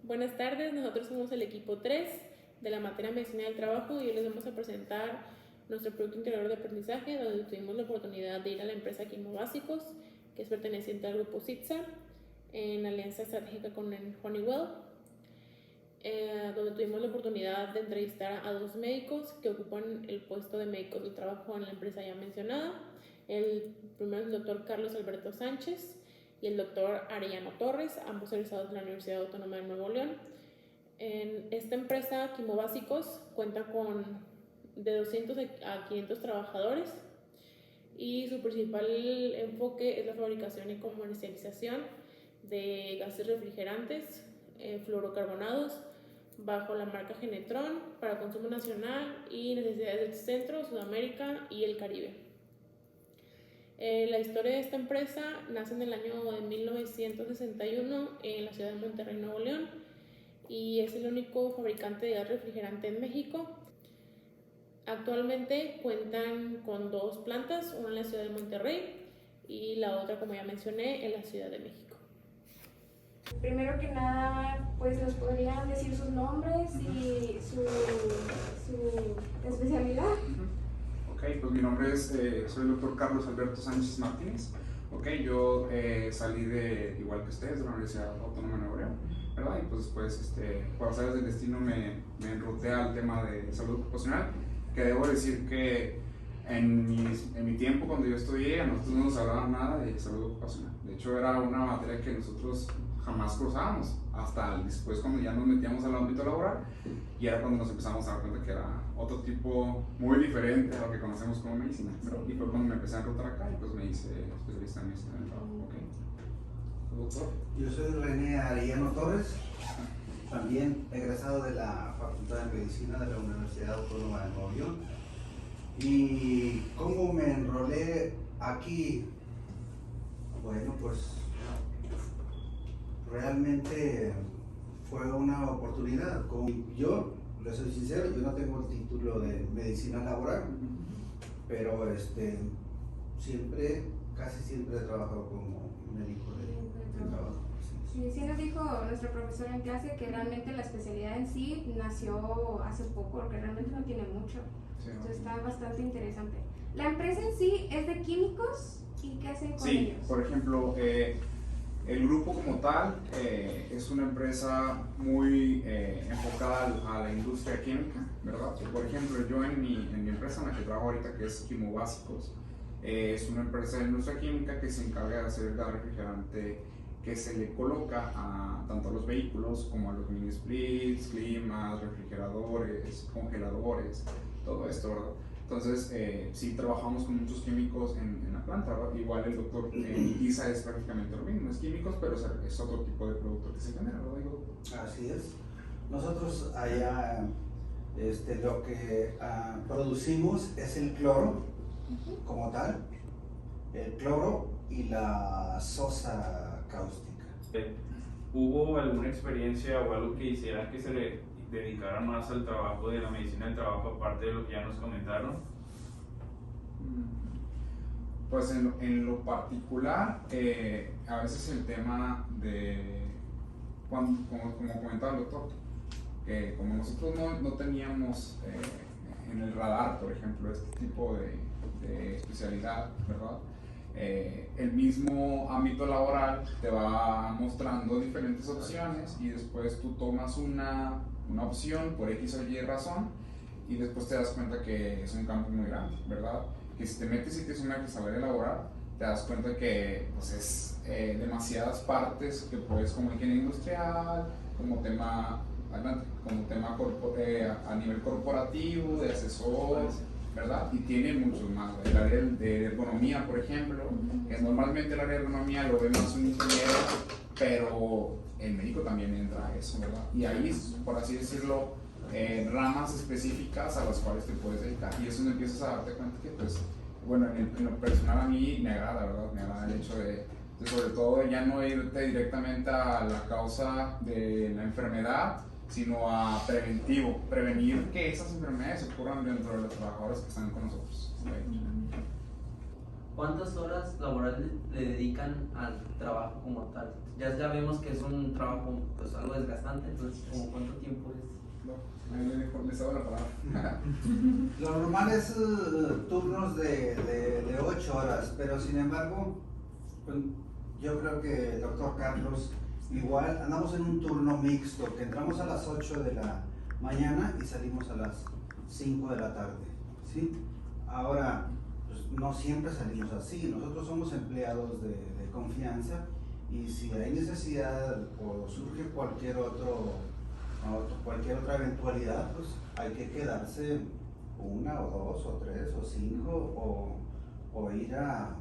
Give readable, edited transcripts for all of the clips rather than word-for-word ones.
Buenas tardes, nosotros somos el equipo 3 de la materia Medicina del Trabajo y hoy les vamos a presentar nuestro Producto Integrador de Aprendizaje, donde tuvimos la oportunidad de ir a la empresa Quimobásicos, que es perteneciente al grupo CITSA, en alianza estratégica con el Honeywell, donde tuvimos la oportunidad de entrevistar a 2 médicos que ocupan el puesto de médicos del trabajo en la empresa ya mencionada. El primero es el doctor Carlos Alberto Sánchez y el doctor Arellano Torres, ambos egresados de la Universidad Autónoma de Nuevo León. En esta empresa, Quimobásicos, cuenta con de 200 a 500 trabajadores y su principal enfoque es la fabricación y comercialización de gases refrigerantes fluorocarbonados bajo la marca Genetron para consumo nacional y necesidades del Centro, Sudamérica y el Caribe. La historia de esta empresa nace en el año de 1961 en la ciudad de Monterrey, Nuevo León, y es el único fabricante de gas refrigerante en México. Actualmente cuentan con 2 plantas, una en la ciudad de Monterrey y la otra, como ya mencioné, en la Ciudad de México. Primero que nada, pues nos podrían decir sus nombres y su especialidad. Ok, pues mi nombre es, soy el doctor Carlos Alberto Sánchez Martínez. Ok, yo salí igual que ustedes, de la Universidad Autónoma de Nuevo León, ¿verdad? Y pues después, por azares del destino, me enruté al tema de salud ocupacional, que debo decir que en mi tiempo, cuando yo estudié, a nosotros no nos hablaban nada de salud ocupacional. De hecho, era una materia que nosotros jamás cruzábamos, hasta después cuando ya nos metíamos al ámbito laboral, y era cuando nos empezamos a dar cuenta que era otro tipo muy diferente a lo que conocemos como medicina, ¿verdad? Y fue cuando me empecé a enrotar acá y pues me hice especialista en medicina del trabajo. Okay. Doctor. Yo soy René Arellano Torres, también egresado de la Facultad de Medicina de la Universidad Autónoma de Nuevo León. ¿Y cómo me enrolé aquí? Bueno, pues realmente fue una oportunidad. Como yo, le soy sincero, yo no tengo el título de medicina laboral, pero casi siempre he trabajado como médico de trabajo. Sí, nos dijo nuestro profesor en clase que realmente la especialidad en sí nació hace poco, porque realmente no tiene mucho. Sí, entonces está bastante interesante. ¿La empresa en sí es de químicos y qué hacen con Sí, ellos? por ejemplo, el grupo como tal es una empresa muy enfocada a la industria química, ¿verdad? Por ejemplo, yo en mi empresa en la que trabajo ahorita, que es Quimobásicos, es una empresa de industria química que se encarga de hacer el gas refrigerante que se le coloca tanto a los vehículos como a los mini splits, climas, refrigeradores, congeladores, todo esto, ¿verdad? Entonces, sí trabajamos con muchos químicos en la planta, ¿verdad? Igual el doctor Isa es prácticamente lo mismo, es químicos, pero es otro tipo de producto que se genera, ¿verdad? Así es. Nosotros allá lo que producimos es el cloro como tal, el cloro y la sosa cáustica. ¿Hubo alguna experiencia o algo que hiciera que se le dedicara más al trabajo de la medicina del trabajo, aparte de lo que ya nos comentaron? Pues en lo particular, a veces el tema de, como comentaba el doctor, que como nosotros no teníamos en el radar, por ejemplo, este tipo de especialidad, ¿verdad? El mismo ámbito laboral te va mostrando diferentes opciones y después tú tomas una opción por X o Y razón y después te das cuenta que es un campo muy grande, ¿verdad? Que si te metes y te sumerges al área laboral, te das cuenta que pues, es demasiadas partes que puedes, como ingeniería industrial, como tema a nivel corporativo, de asesor, ¿verdad? Y tiene muchos más. El área de ergonomía, por ejemplo, que normalmente el área de ergonomía lo ve más un ingeniero, pero el médico también entra a eso, ¿verdad? Y ahí, por así decirlo, ramas específicas a las cuales te puedes dedicar. Y eso empiezas a darte cuenta que, pues, bueno, en lo personal a mí me agrada, ¿verdad? Me agrada el hecho de sobre todo, ya no irte directamente a la causa de la enfermedad, sino a prevenir que esas enfermedades ocurran dentro de los trabajadores que están con nosotros. ¿cuántas horas laborales le dedican al trabajo como tal? Ya vemos que es un trabajo pues algo desgastante, entonces ¿como cuánto tiempo es? No, ahí les hago la palabra. Lo normal es turnos de 8 horas, pero sin embargo, pues, yo creo que el doctor Carlos, igual andamos en un turno mixto, que entramos a las 8 de la mañana y salimos a las 5 de la tarde, ¿sí? Ahora, pues, no siempre salimos así, nosotros somos empleados de confianza y si hay necesidad o surge cualquier otra eventualidad, pues hay que quedarse 1 o 2 o 3 o 5 o ir a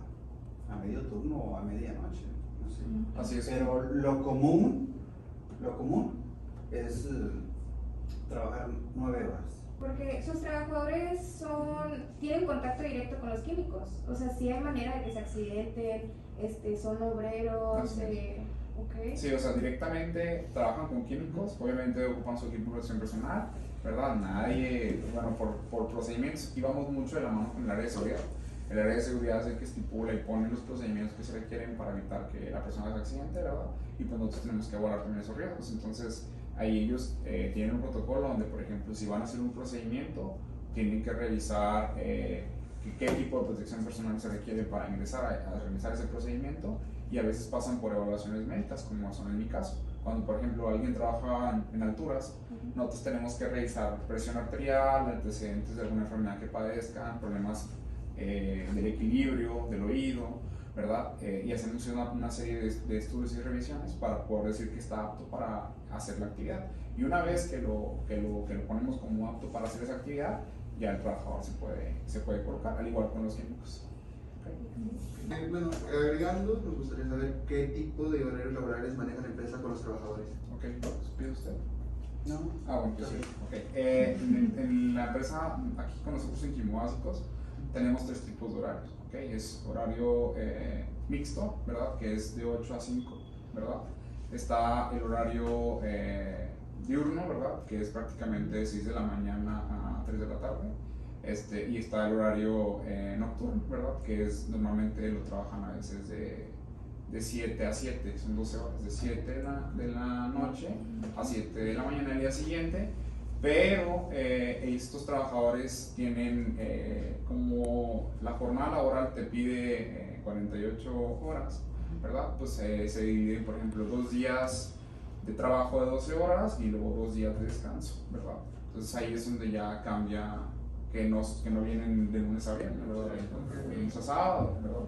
medio turno o a medianoche, no sé. Así es. Pero lo común es trabajar 9 horas. Porque sus trabajadores tienen contacto directo con los químicos. O sea, si hay manera de que se accidenten, son obreros, Así es. ok. Sí, o sea, directamente trabajan con químicos, obviamente ocupan su equipo de protección personal, ¿verdad? Nadie, bueno, por procedimientos, y vamos mucho de la mano con el área de seguridad. El área de seguridad es el que estipula y pone los procedimientos que se requieren para evitar que la persona se accidente, ¿verdad? Y pues nosotros tenemos que abordar también esos riesgos. Entonces, ahí ellos tienen un protocolo donde, por ejemplo, si van a hacer un procedimiento, tienen que revisar qué tipo de protección personal se requiere para ingresar a realizar ese procedimiento, y a veces pasan por evaluaciones médicas, como son en mi caso. Cuando, por ejemplo, alguien trabaja en alturas, nosotros tenemos que revisar presión arterial, antecedentes de alguna enfermedad que padezcan, problemas del equilibrio, del oído, ¿verdad? Y hacemos una serie de estudios y revisiones para poder decir que está apto para hacer la actividad. Y una vez que lo ponemos como apto para hacer esa actividad, ya el trabajador se puede colocar, al igual con los químicos. ¿Okay? Bueno, agregando, me gustaría saber qué tipo de horarios laborales maneja la empresa con los trabajadores. Ok, ¿pide usted? No. Bueno, pues sí. Okay. En la empresa, aquí con nosotros en Quimobásicos, tenemos 3 tipos de horarios. ¿Okay? Es horario mixto, ¿verdad? Que es de 8 a 5, ¿verdad? Está el horario diurno, ¿verdad? Que es prácticamente de 6 de la mañana a 3 de la tarde. Y está el horario nocturno, ¿verdad? Que es normalmente lo trabajan a veces de 7 a 7, son 12 horas, de 7 de la noche a 7 de la mañana del día siguiente. Pero estos trabajadores tienen como la jornada laboral te pide 48 horas, ¿verdad? Pues se divide, por ejemplo, 2 días de trabajo de 12 horas y luego 2 días de descanso, ¿verdad? Entonces ahí es donde ya cambia, que no vienen de lunes a viernes, ¿verdad? De lunes a sábado, ¿verdad?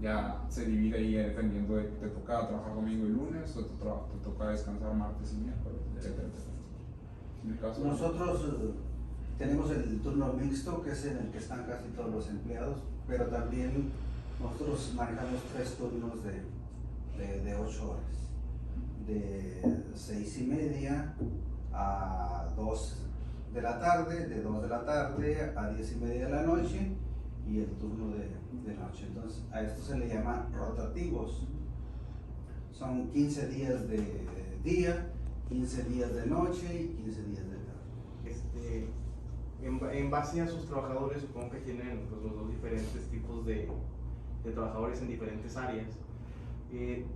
Ya se divide ahí dependiendo de que te toca trabajar domingo y lunes, o te toca descansar martes y miércoles, etcétera, etcétera. En el caso Nosotros tenemos el turno mixto, que es en el que están casi todos los empleados, pero también nosotros manejamos 3 turnos de 8 horas, de 6:30 a 2 de la tarde, de 2 de la tarde a 10:30 de la noche, y el turno de noche. Entonces a esto se le llama rotativos. Son 15 días de día, 15 días de noche y 15 días de tarde. En base a sus trabajadores, supongo que tienen pues, los 2 diferentes tipos de trabajadores en diferentes áreas.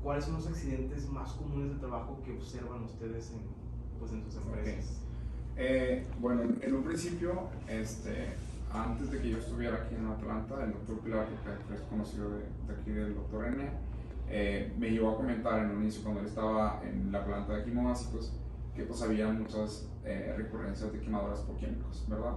¿Cuáles son los accidentes más comunes de trabajo que observan ustedes en sus empresas? Bueno, en un principio, antes de que yo estuviera aquí en Atlanta, el doctor Pilar, que es conocido de aquí del doctor N, me llevó a comentar en un inicio, cuando él estaba en la planta de quimobásicos, que pues había muchas recurrencias de quemaduras por químicos, ¿verdad?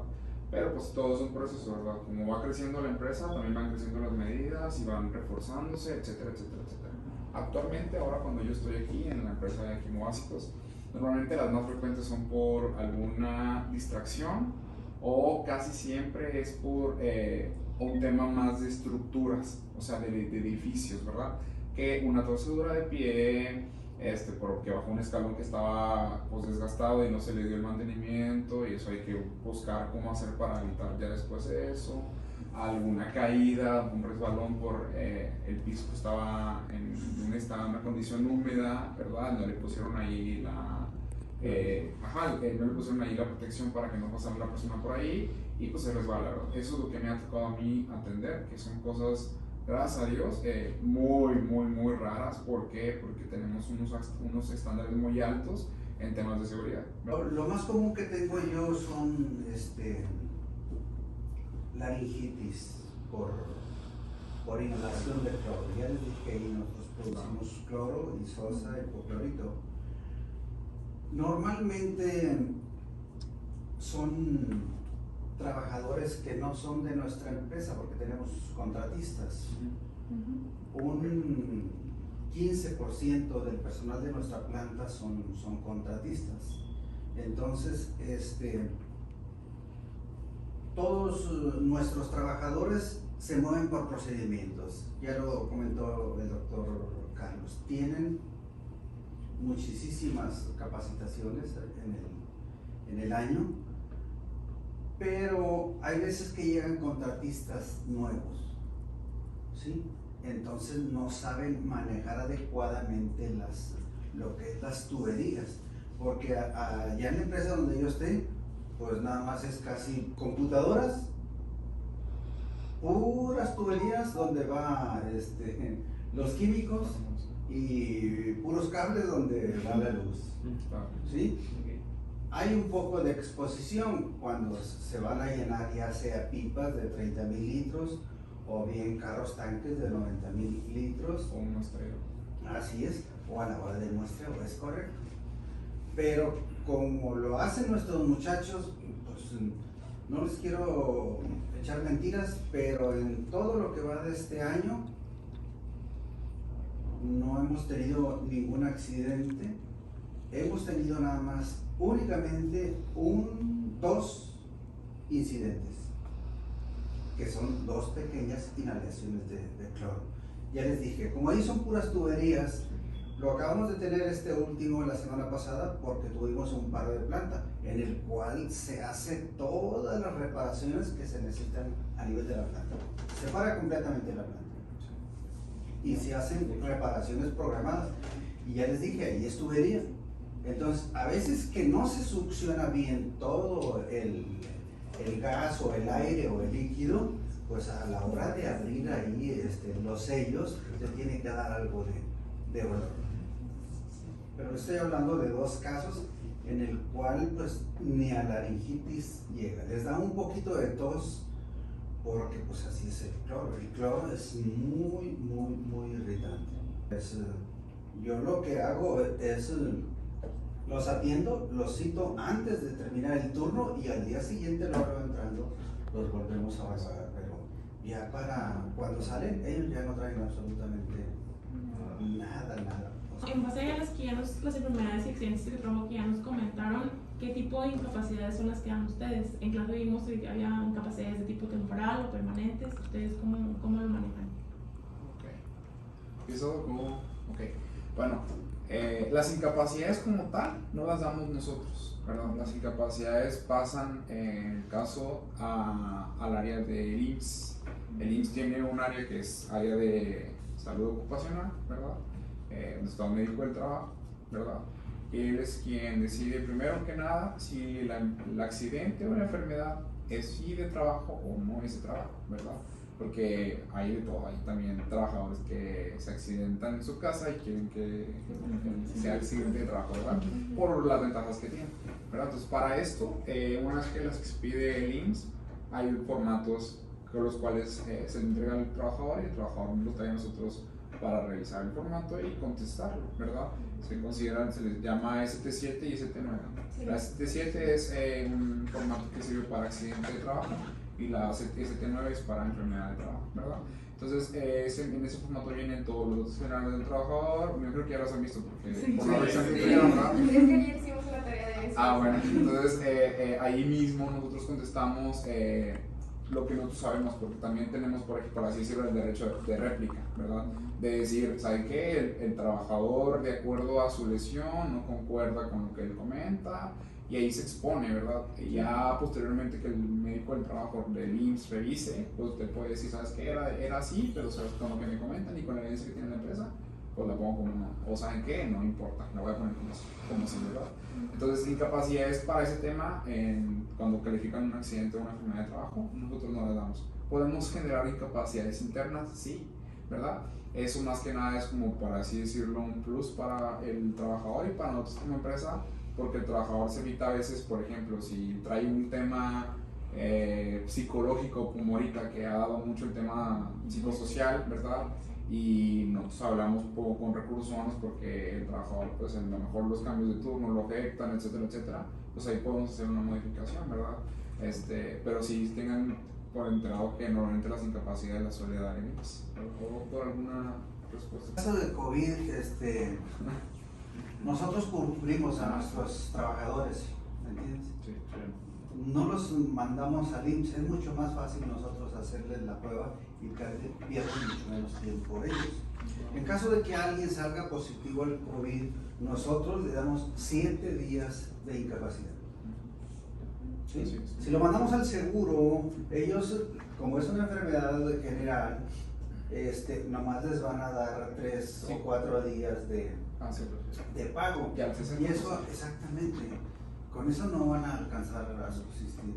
Pero pues todo es un proceso, ¿verdad? Como va creciendo la empresa, también van creciendo las medidas y van reforzándose, etcétera, etcétera, etcétera. Actualmente, ahora cuando yo estoy aquí en la empresa de quimobásicos, normalmente las más frecuentes son por alguna distracción, o casi siempre es por un tema más de estructuras, o sea, de edificios, ¿verdad? Que una torcedura de pie, porque bajó un escalón que estaba pues, desgastado y no se le dio el mantenimiento, y eso hay que buscar cómo hacer para evitar ya después de eso. Alguna caída, un resbalón por el piso que estaba en una condición húmeda, ¿verdad? No le pusieron ahí no le pusieron ahí la protección para que no pasara la persona por ahí y pues se resbala, ¿verdad? Eso es lo que me ha tocado a mí atender, que son cosas gracias a Dios, muy raras. ¿Por qué? Porque tenemos unos estándares muy altos en temas de seguridad. Lo más común que tengo yo son laringitis por inhalación de cloro. Ya les dije que nosotros producimos cloro y sosa, hipoclorito. Normalmente son trabajadores que no son de nuestra empresa porque tenemos contratistas. Un 15% del personal de nuestra planta son contratistas. Entonces, todos nuestros trabajadores se mueven por procedimientos. Ya lo comentó el doctor Carlos. Tienen muchísimas capacitaciones en el año, pero hay veces que llegan contratistas nuevos, ¿sí? Entonces no saben manejar adecuadamente lo que es las tuberías, porque allá en la empresa donde yo esté, pues nada más es casi computadoras, puras tuberías donde va los químicos y puros cables donde va la luz, ¿sí? Hay un poco de exposición cuando se van a llenar ya sea pipas de 30,000 litros o bien carros tanques de 90,000 litros. O un muestreo. Así es, o a la hora del muestreo, es correcto. Pero como lo hacen nuestros muchachos, pues no les quiero echar mentiras, pero en todo lo que va de este año no hemos tenido ningún accidente. Hemos tenido nada más únicamente dos incidentes, que son 2 pequeñas inhalaciones de cloro. Ya les dije, como ahí son puras tuberías, lo acabamos de tener este último la semana pasada porque tuvimos un paro de planta en el cual se hace todas las reparaciones que se necesitan a nivel de la planta. Se para completamente la planta y se hacen reparaciones programadas. Y ya les dije, ahí es tubería. Entonces, a veces que no se succiona bien todo el gas o el aire o el líquido, pues a la hora de abrir ahí los sellos, te tiene que dar algo de olor. Pero estoy hablando de 2 casos en el cual pues ni a laringitis llega. Les da un poquito de tos porque pues así es el cloro. El cloro es muy irritante. Yo lo que hago es los atiendo, los cito antes de terminar el turno y al día siguiente lo veo entrando, los volvemos a evaluar, pero ya para cuando salen ellos ya no traen absolutamente nada. En base a las enfermedades y accidentes de trabajo que ya nos comentaron, ¿qué tipo de incapacidades son las que dan ustedes? En clase vimos que había incapacidades de tipo temporal o permanentes. ¿Ustedes cómo lo manejan? Bueno, las incapacidades como tal no las damos nosotros, ¿verdad? Las incapacidades pasan, en el caso, al área del IMSS. El IMSS tiene un área que es área de salud ocupacional, ¿verdad? Donde está un médico del trabajo, ¿verdad? Él es quien decide primero que nada si el accidente o la enfermedad es sí de trabajo o no es de trabajo, ¿verdad? Porque hay de todo, hay también trabajadores que se accidentan en su casa y quieren que sea accidente de trabajo, ¿verdad? Por las ventajas que tienen, ¿verdad? Entonces, para esto, una vez que las expide el IMSS, hay formatos con los cuales se le entrega al trabajador y el trabajador lo trae a nosotros para revisar el formato y contestarlo, ¿verdad? Se les llama ST7 y ST9. Sí. La ST7 es un formato que sirve para accidente de trabajo y la ST9 es para enfermedad de trabajo, ¿verdad? Entonces, en ese formato vienen todos los datos generales del trabajador. Yo creo que ya los han visto porque por la versión que tuvieron, ¿verdad? Es que ayer hicimos la tarea de eso. Bueno, entonces ahí mismo nosotros contestamos lo que nosotros sabemos, porque también tenemos, por así decirlo, el derecho de réplica, ¿verdad? De decir, ¿sabe qué? El trabajador, de acuerdo a su lesión, no concuerda con lo que él comenta, y ahí se expone, ¿verdad? Y ya posteriormente que el médico del trabajo del IMSS revise, pues usted puede decir, ¿sabes qué? Era así, pero ¿sabes? Con lo que me comentan y con la evidencia que tiene la empresa, pues la pongo como no. O ¿saben qué? No importa, la voy a poner como si, ¿verdad? Entonces, incapacidades para ese tema, cuando califican un accidente o una enfermedad de trabajo, nosotros no le damos. ¿Podemos generar incapacidades internas? Sí, ¿verdad? Eso más que nada es como, para así decirlo, un plus para el trabajador y para nosotros como empresa, porque el trabajador se evita a veces, por ejemplo, si trae un tema psicológico, como ahorita que ha dado mucho el tema psicosocial, ¿verdad? Y nosotros hablamos un poco con recursos humanos porque el trabajador, pues a lo mejor los cambios de turno lo afectan, etcétera, etcétera, pues ahí podemos hacer una modificación, ¿verdad? Pero si tengan por enterado que normalmente las incapacidades las suele dar en IMSS. ¿Por alguna respuesta? En caso de COVID, nosotros cubrimos a nuestros trabajadores, ¿me entiendes? Sí, sí. No los mandamos al IMSS, es mucho más fácil nosotros hacerles la prueba y pierden mucho menos tiempo ellos. En caso de que alguien salga positivo al COVID, nosotros le damos 7 días de incapacidad. ¿Sí? Sí, sí. Si lo mandamos al seguro, ellos, como es una enfermedad general, nomás les van a dar 3 o 4 días de pago. Y al 60%. Y eso, exactamente, con eso no van a alcanzar a subsistir.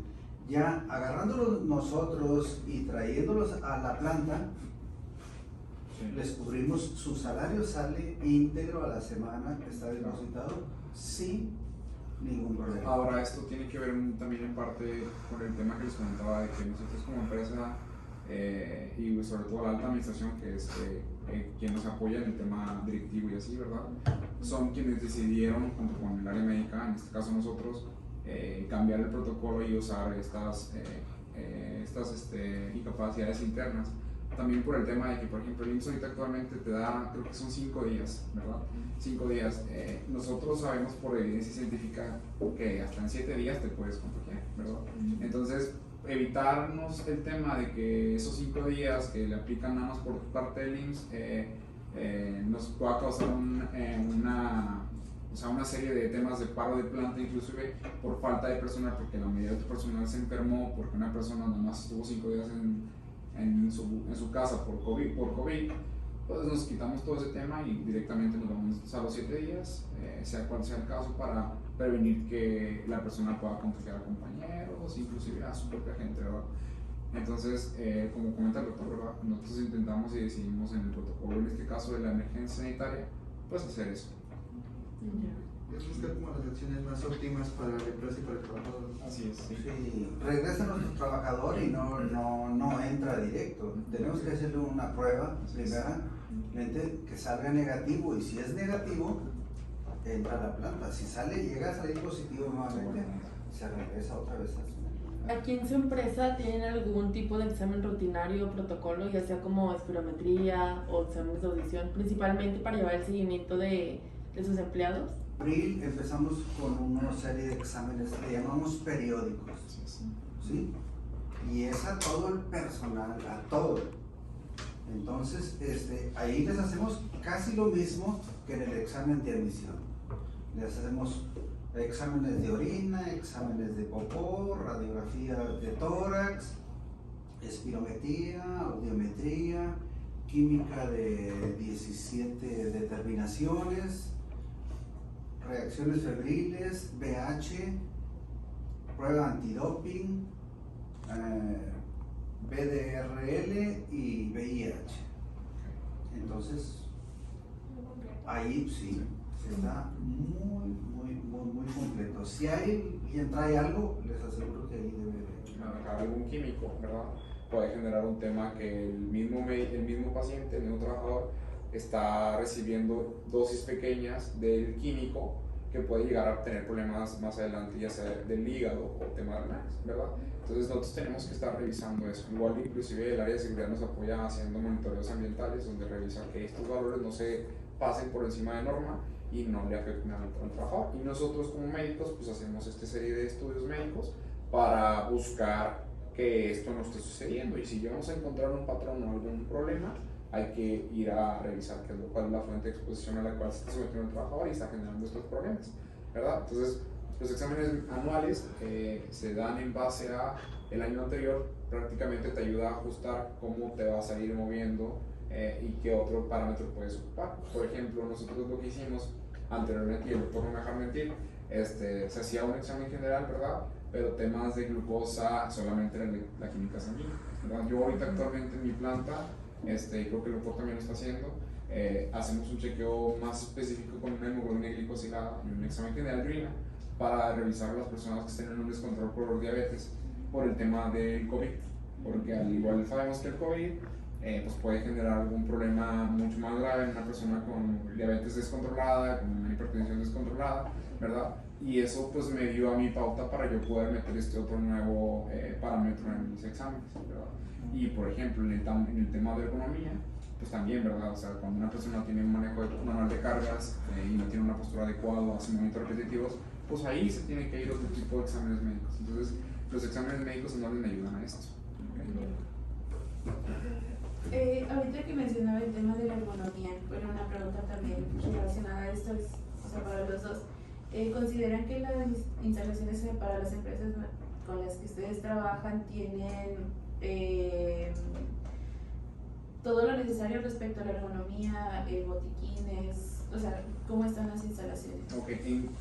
Ya agarrándolos nosotros y trayéndolos a la planta, Sí. les cubrimos, su salario sale íntegro a la semana que está depositado sin ningún problema. Ahora, esto tiene que ver también en parte con el tema que les comentaba de que nosotros como empresa y sobre todo la alta administración, que es quien nos apoya en el tema directivo y así, ¿verdad? Son quienes decidieron, junto con el área médica, en este caso nosotros, cambiar el protocolo y usar estas incapacidades internas. También por el tema de que, por ejemplo, el IMSS ahorita actualmente te da, creo que son 5 días, ¿verdad? 5 días. Nosotros sabemos por evidencia científica que hasta en 7 días te puedes contagiar, ¿verdad? Entonces, evitarnos el tema de que esos 5 días que le aplican nada más por parte del IMSS nos pueda causar una serie de temas de paro de planta, inclusive por falta de personal, porque la mayoría de tu personal se enfermó porque una persona nada más estuvo 5 días en su casa por COVID, pues nos quitamos todo ese tema y directamente nos vamos a los 7 días, sea cual sea el caso, para prevenir que la persona pueda contagiar a compañeros, inclusive a su propia gente, ¿verdad? Entonces, como comenta el doctor, ¿verdad? Nosotros intentamos y decidimos en el protocolo, en este caso de la emergencia sanitaria, pues hacer eso. Es buscar como las acciones más óptimas para la empresa y para el trabajador. Así es, sí. Sí, regresa nuestro trabajador y no entra directo. Tenemos que hacerle una prueba primeramente que salga negativo, y si es negativo, entra a la planta. Si llega a salir positivo nuevamente, se regresa otra vez a su... ¿Aquí en su empresa tienen algún tipo de examen rutinario o protocolo, ya sea como espirometría o exámenes de audición, principalmente para llevar el seguimiento de sus empleados? En abril empezamos con una serie de exámenes que llamamos periódicos, ¿sí? Y es a todo el personal, a todo. Entonces, ahí les hacemos casi lo mismo que en el examen de admisión. Les hacemos exámenes de orina, exámenes de popó, radiografía de tórax, espirometría, audiometría, química de 17 determinaciones, reacciones febriles, BH, prueba antidoping, BDRL y VIH. Entonces, ahí sí, está muy completo. Si alguien trae algo, les aseguro que ahí debe de... Algún químico, ¿verdad? Puede generar un tema que el mismo paciente, el mismo trabajador, está recibiendo dosis pequeñas del químico que puede llegar a tener problemas más adelante, ya sea del hígado o tema de riñones, ¿verdad? Entonces nosotros tenemos que estar revisando eso. Igual inclusive el área de seguridad nos apoya haciendo monitoreos ambientales donde revisa que estos valores no se pasen por encima de norma y no le afecten al trabajador. Y nosotros como médicos pues hacemos esta serie de estudios médicos para buscar que esto no esté sucediendo, y si llegamos a encontrar un patrón o algún problema, hay que ir a revisar cuál es la fuente de exposición a la cual se está sometiendo el trabajador y está generando estos problemas, ¿verdad? Entonces, los exámenes anuales se dan en base a el año anterior, prácticamente te ayuda a ajustar cómo te vas a ir moviendo y qué otro parámetro puedes ocupar. Por ejemplo, nosotros lo que hicimos anteriormente, y el doctor no me deja mentir, se hacía un examen general, ¿verdad? Pero temas de glucosa solamente era la química sanguínea, ¿verdad? Yo ahorita actualmente en mi planta creo que el doctor también lo está haciendo. Hacemos un chequeo más específico con una hemoglobina glicosilada y un examen general de orina para revisar a las personas que estén en un descontrol por diabetes por el tema del COVID, porque al igual sabemos que el COVID pues puede generar algún problema mucho más grave en una persona con diabetes descontrolada, con una hipertensión descontrolada, ¿verdad? Y eso pues me dio a mi pauta para yo poder meter este otro nuevo parámetro en mis exámenes, ¿verdad? Y por ejemplo, en el tema de ergonomía, pues también, ¿verdad? O sea, cuando una persona tiene un manejo manual de cargas y no tiene una postura adecuada, hace movimientos repetitivos, pues ahí se tiene que ir otro tipo de exámenes médicos. Entonces, los exámenes médicos en orden me ayudan a esto. Ahorita que mencionaba el tema de la ergonomía, bueno, una pregunta también relacionada a esto, o sea, para los dos. ¿Consideran que las instalaciones para las empresas con las que ustedes trabajan tienen todo lo necesario respecto a la ergonomía, botiquines? O sea, ¿cómo están las instalaciones? Ok,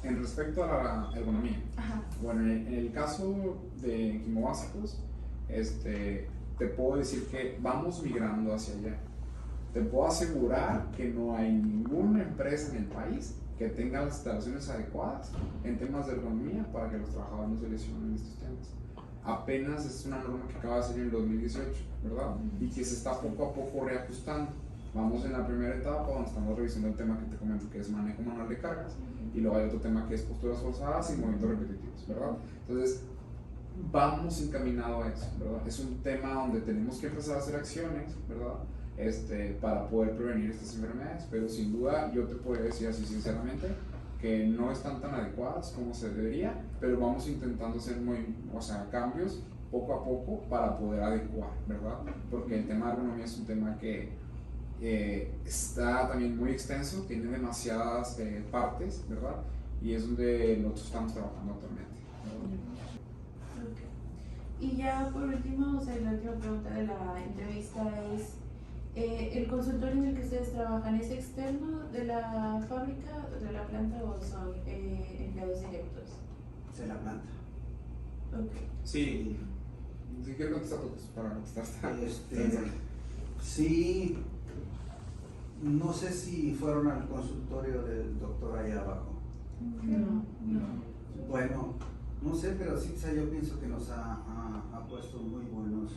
en respecto a la ergonomía. Ajá. Bueno, en el caso de quimobásicos, te puedo decir que vamos migrando hacia allá. Te puedo asegurar que no hay ninguna empresa en el país que tenga las instalaciones adecuadas en temas de ergonomía para que los trabajadores no se lesionen en estos temas. Apenas es una norma que acaba de salir en el 2018, ¿verdad? Y que se está poco a poco reajustando. Vamos en la primera etapa donde estamos revisando el tema que te comento, que es manejo manual de cargas, y luego hay otro tema que es posturas forzadas y movimientos repetitivos, ¿verdad? Entonces, vamos encaminado a eso, ¿verdad? Es un tema donde tenemos que empezar a hacer acciones, ¿verdad? Para poder prevenir estas enfermedades, pero sin duda yo te puedo decir así sinceramente que no están tan adecuadas como se debería, pero vamos intentando hacer cambios poco a poco para poder adecuar, ¿verdad? Porque el tema de ergonomía es un tema que está también muy extenso, tiene demasiadas partes, ¿verdad? Y es donde nosotros estamos trabajando actualmente, ¿verdad? Okay. Y ya por último, o sea, la última pregunta de la entrevista es, ¿el consultorio en el que ustedes trabajan es externo de la fábrica, de la planta, o son empleados directos? De la planta. Okay. Sí. Si quieres contestar para contestar. Sí, no sé si fueron al consultorio del doctor allá abajo. No. Bueno, no sé, pero sí, yo pienso que nos ha puesto muy buenos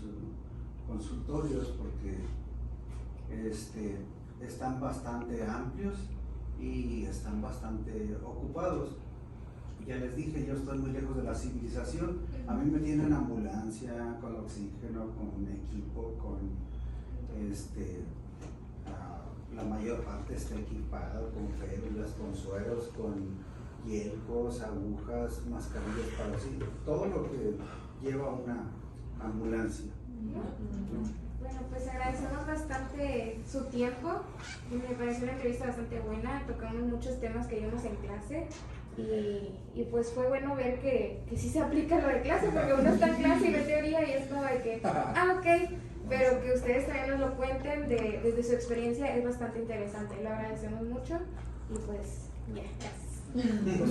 consultorios porque están bastante amplios y están bastante ocupados. Ya les dije, yo estoy muy lejos de la civilización. A mí me tienen ambulancia, con oxígeno, con equipo, con la mayor parte está equipado con férulas, con sueros, con hielcos, agujas, mascarillas para sí, todo lo que lleva una ambulancia. Bueno, pues agradecemos bastante su tiempo. Me pareció una entrevista bastante buena, tocamos muchos temas que vimos en clase y pues fue bueno ver que sí se aplica lo de clase, porque uno está en clase y ve teoría y es como de que, ok, pero que ustedes también nos lo cuenten desde su experiencia es bastante interesante. Le agradecemos mucho y pues ya, gracias.